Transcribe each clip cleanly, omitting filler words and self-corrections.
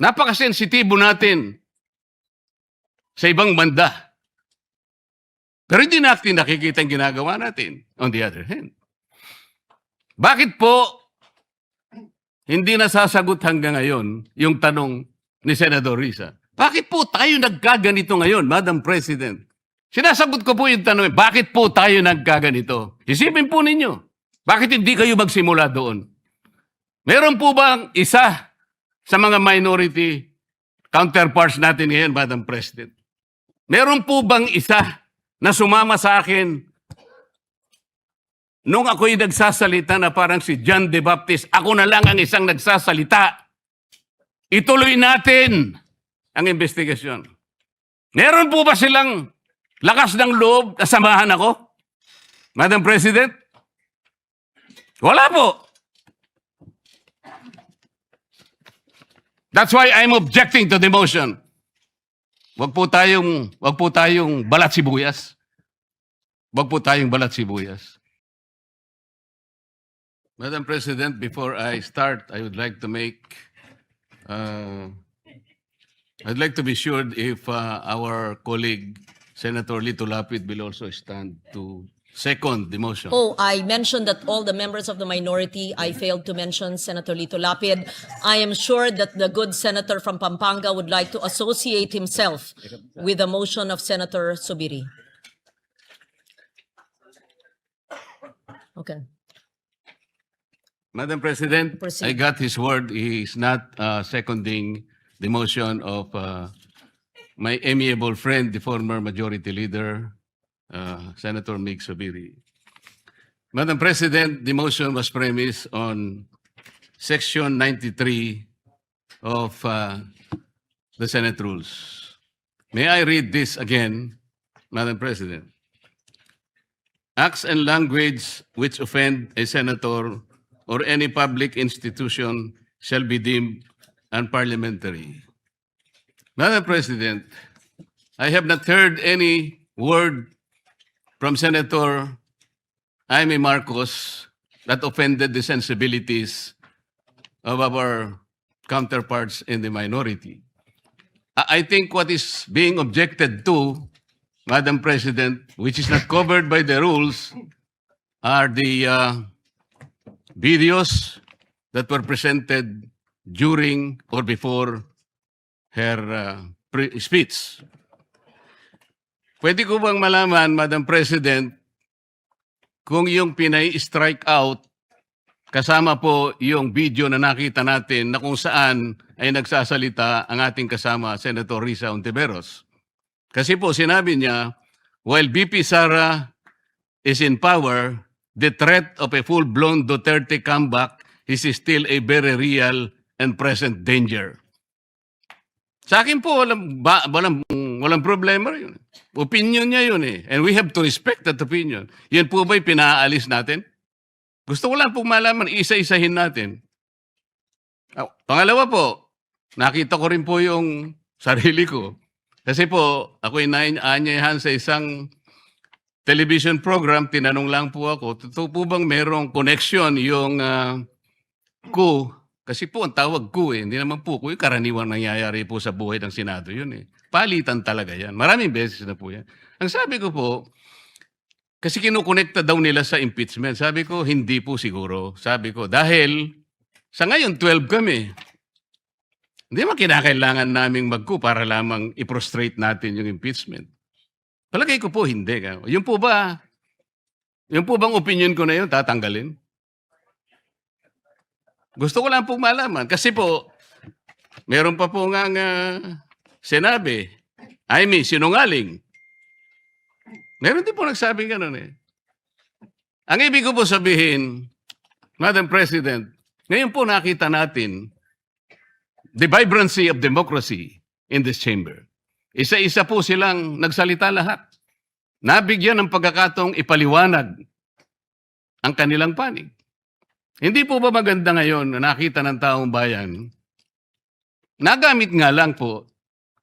Napakasensitibo natin sa ibang banda. Pero hindi natin nakikita ang ginagawa natin. On the other hand, bakit po hindi nasasagot hanggang ngayon yung tanong ni Senador Risa? Bakit po tayo nagkaganito ngayon, Madam President? Sinasagot ko po yung tanong, bakit po tayo nagkaganito? Isipin po ninyo, bakit hindi kayo magsimula doon? Meron po bang isa sa mga minority counterparts natin ngayon, Madam President? Meron po bang isa na sumama sa akin nung ako'y nagsasalita na parang si John the Baptist, ako na lang ang isang nagsasalita. Ituloy natin ang investigasyon. Meron po ba silang lakas ng loob na samahan ako? Madam President? Wala po. That's why I'm objecting to the motion. Wag po tayong balat sibuyas. Wag po tayong balat sibuyas. Madam President, before I start, I would like to I'd like to be sure if our colleague, Senator Lito Lapid, will also stand to second the motion. Oh, I mentioned that all the members of the minority. I failed to mention Senator Lito Lapid. I am sure that the good senator from Pampanga would like to associate himself with the motion of Senator Subiri. Okay. Madam President, Proceed. I got his word. He is not seconding the motion of my amiable friend, the former Majority Leader, Senator Mig Subiri. Madam President, the motion was premised on Section 93 of the Senate Rules. May I read this again, Madam President? Acts and language which offend a senator or any public institution shall be deemed unparliamentary. Madam President, I have not heard any word from Senator Jaime Marcos that offended the sensibilities of our counterparts in the minority. I think what is being objected to, Madam President, which is not covered by the rules, are the videos that were presented during or before her speech. Pwede ko bang malaman, Madam President, kung yung pinay-strike out, kasama po yung video na nakita natin na kung saan ay nagsasalita ang ating kasama, Senator Risa Ontiveros. Kasi po sinabi niya, while BP Sara is in power, the threat of a full-blown Duterte comeback is still a very real and present danger. Sa akin po, walang problema yun. Opinion niya yun eh. And we have to respect that opinion. Yan po ba'y pinaalis natin? Gusto ko lang pong malaman, isa-isahin natin. Pangalawa po, nakita ko rin po yung sarili ko. Kasi po, ako'y naanyayahan sa isang television program, tinanong lang po ako, totoo po bang merong connection yung coup? Kasi po ang tawag coup eh, hindi naman po coup, yung karaniwang nangyayari po sa buhay ng Senado yun eh. Palitan talaga yan. Maraming beses na po yan. Ang sabi ko po, kasi kinukonekta daw nila sa impeachment. Sabi ko, hindi po siguro. Sabi ko, dahil sa ngayon 12 kami. Hindi naman kinakailangan naming mag-coup para lamang i-prostrate natin yung impeachment. Palagay ko po, hindi. Yung po bang opinion ko na yun, tatanggalin? Gusto ko lang pong malaman. Kasi po, meron pa po nga sinabi, Jaime, sinungaling. Meron din po nagsabing gano'n eh. Ang ibig ko po sabihin, Madam President, ngayon po nakita natin the vibrancy of democracy in this chamber. Isa-isa po silang nagsalita lahat. Nabigyan ng pagkakataong ipaliwanag ang kanilang panig. Hindi po ba maganda ngayon na nakita ng taong bayan, nagamit nga lang po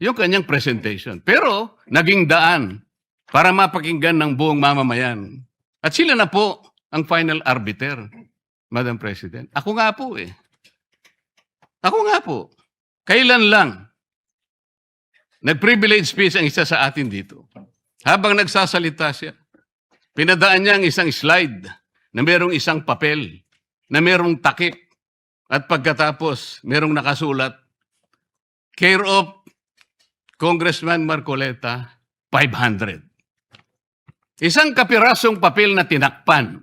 yung kanyang presentation. Pero naging daan para mapakinggan ng buong mamamayan. At sila na po ang final arbiter, Madam President. Ako nga po eh. Ako nga po. Kailan lang nag-privilege speech ang isa sa atin dito? Habang nagsasalita siya, pinadaan niya ang isang slide na merong isang papel, na merong takip, at pagkatapos merong nakasulat, care of Congressman Marcoleta, 500. Isang kapirasong papel na tinakpan.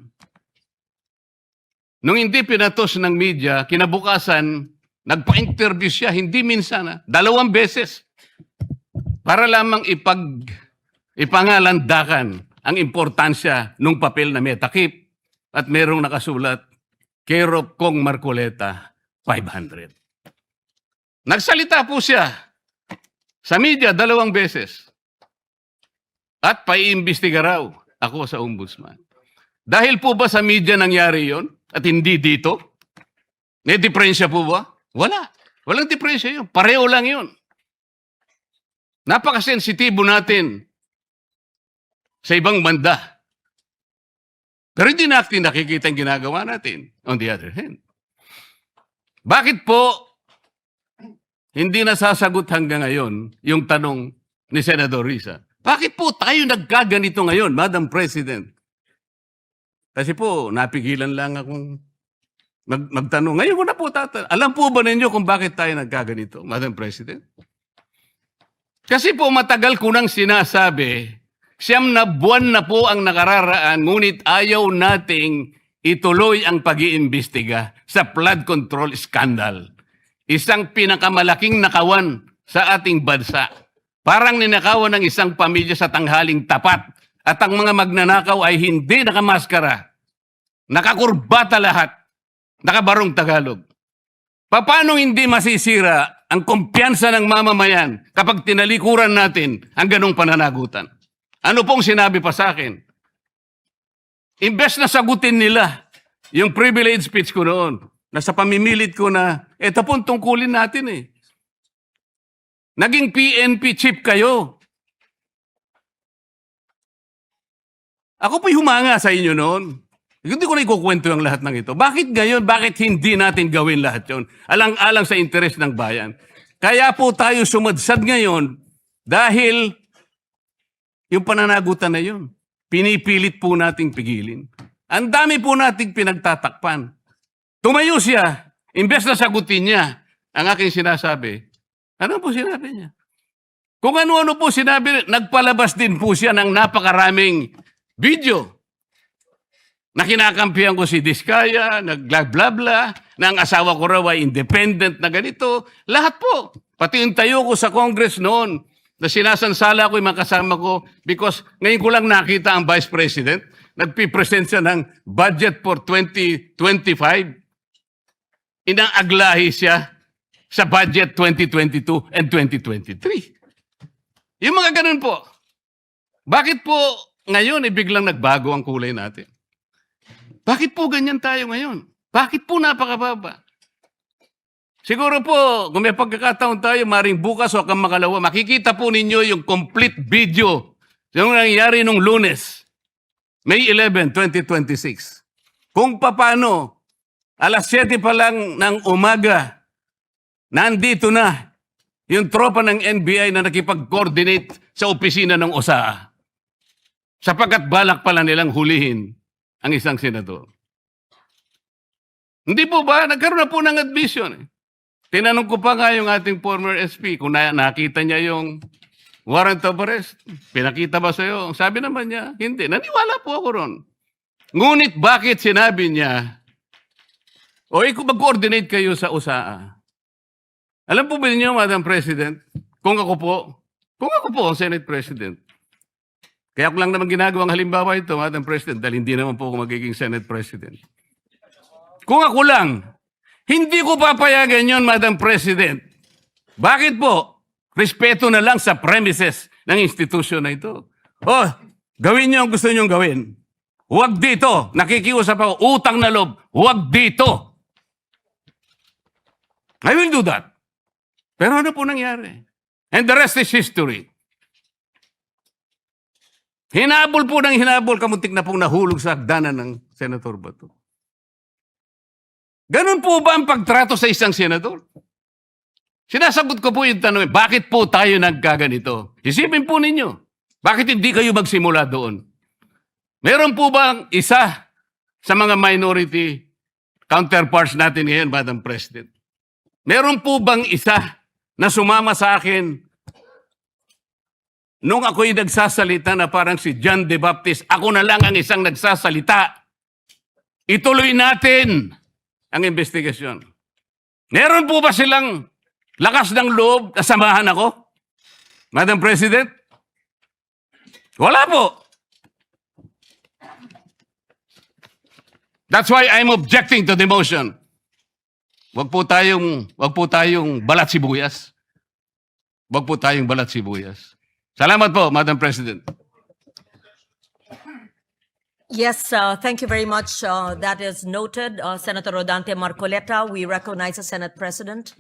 Nung hindi pinatos ng media, kinabukasan, nagpa-interview siya, hindi minsan, 2 beses, para lamang ipangalandakan ang importansya ng papel na may takip at merong nakasulat, care of Kong Marcoleta, 500. Nagsalita po siya sa media 2 beses at paiimbestiga raw ako sa ombudsman. Dahil po ba sa media nangyari yon at hindi dito? May diferensya po ba? Wala. Walang diferensya yun. Pareho lang yun. Napakasensitibo natin sa ibang banda. Pero hindi natin nakikita ang ginagawa natin. On the other hand. Bakit po hindi nasasagot hanggang ngayon yung tanong ni Senador Risa? Bakit po tayo nagkaganito ngayon, Madam President? Kasi po, napigilan lang akong magtanong. Ngayon ko na po tatanong. Alam po ba ninyo kung bakit tayo nagkaganito, Madam President? Kasi po matagal ko nang sinasabi, 9 na buwan na po ang nakararaan, ngunit ayaw nating ituloy ang pag-iimbestiga sa flood control scandal. Isang pinakamalaking nakawan sa ating bansa. Parang ninakawan ng isang pamilya sa tanghaling tapat at ang mga magnanakaw ay hindi nakamaskara. Nakakurbata lahat. Nakabarong Tagalog. Paano hindi masisira ang kumpiyansa ng mamamayan kapag tinalikuran natin ang ganong pananagutan? Ano pong sinabi pa sa akin? Imbes na sagutin nila yung privilege speech ko noon, nasa pamimilit ko na, eto pong tungkulin natin eh. Naging PNP chief kayo. Ako po'y humanga sa inyo noon. Hindi ko na ikukwento ang lahat ng ito. Bakit ngayon? Bakit hindi natin gawin lahat yon? Alang-alang sa interes ng bayan. Kaya po tayo sumadsad ngayon dahil yung pananagutan na yun, pinipilit po nating pigilin. Ang dami po nating pinagtatakpan. Tumayo siya, imbes na sagutin niya ang aking sinasabi. Ano po sinabi niya? Kung ano-ano po sinabi, nagpalabas din po siya ng napakaraming video na kinakampihan ko si Diskaya, nag-bla-bla-bla, na ang asawa ko raw ay independent na ganito. Lahat po. Pati yung tayo ko sa Congress noon, na sinasansala ko yung mga kasama ko because ngayon ko lang nakita ang Vice President, nagpipresent siya ng budget for 2025. Inaaglahi siya sa budget 2022 and 2023. Yung mga ganun po. Bakit po ngayon biglang nagbago ang kulay natin? Bakit po ganyan tayo ngayon? Bakit po napakababa? Siguro po, kung may pagkakataon tayo, maring bukas o kang makalawa, makikita po ninyo yung complete video yung nangyari nung Lunes, May 11, 2026. Kung paano, alas 7 pa lang ng umaga, nandito na yung tropa ng NBI na nakipag-coordinate sa opisina ng OSAA. Sapagkat balak pala nilang hulihin ang isang senador. Hindi po ba? Nagkaroon na po ng admission. Tinanong ko pa nga yung ating former SP kung nakita niya yung warrant of arrest. Pinakita ba sa'yo? Sabi naman niya, hindi. Naniwala po ako ron. Ngunit bakit sinabi niya, mag-coordinate kayo sa USAA? Alam po ba niyo, Madam President, kung ako po ang Senate President, kaya ko lang naman ginagawang halimbawa ito, Madam President, dahil hindi naman po ako magiging Senate President. Kung ako lang, hindi ko papayagan yon, Madam President. Bakit po? Respeto na lang sa premises ng institusyon na ito. Gawin niyo ang gusto niyong gawin. Huwag dito. Nakikiusap ako, utang na loob. Huwag dito. I will do that. Pero ano po nangyari? And the rest is history. Hinabol po ng hinabol, kamuntik na pong nahulog sa hagdanan ng Senator Bato. Ganun po ba ang pagtrato sa isang senador? Sinasagot ko po yung tanong, bakit po tayo nagkaganito? Isipin po ninyo, bakit hindi kayo magsimula doon? Meron po bang isa sa mga minority counterparts natin ngayon, Madam President? Meron po bang isa na sumama sa akin nung ako'y nagsasalita na parang si John the Baptist, ako na lang ang isang nagsasalita. Ituloy natin ang investigasyon. Meron po ba silang lakas ng loob na samahan ako? Madam President? Wala po. That's why I'm objecting to the motion. Wag po tayong balat sibuyas. Wag po tayong balat sibuyas. Salamat po, Madam President. Yes, thank you very much. That is noted. Senator Rodante Marcoleta, we recognize the Senate President.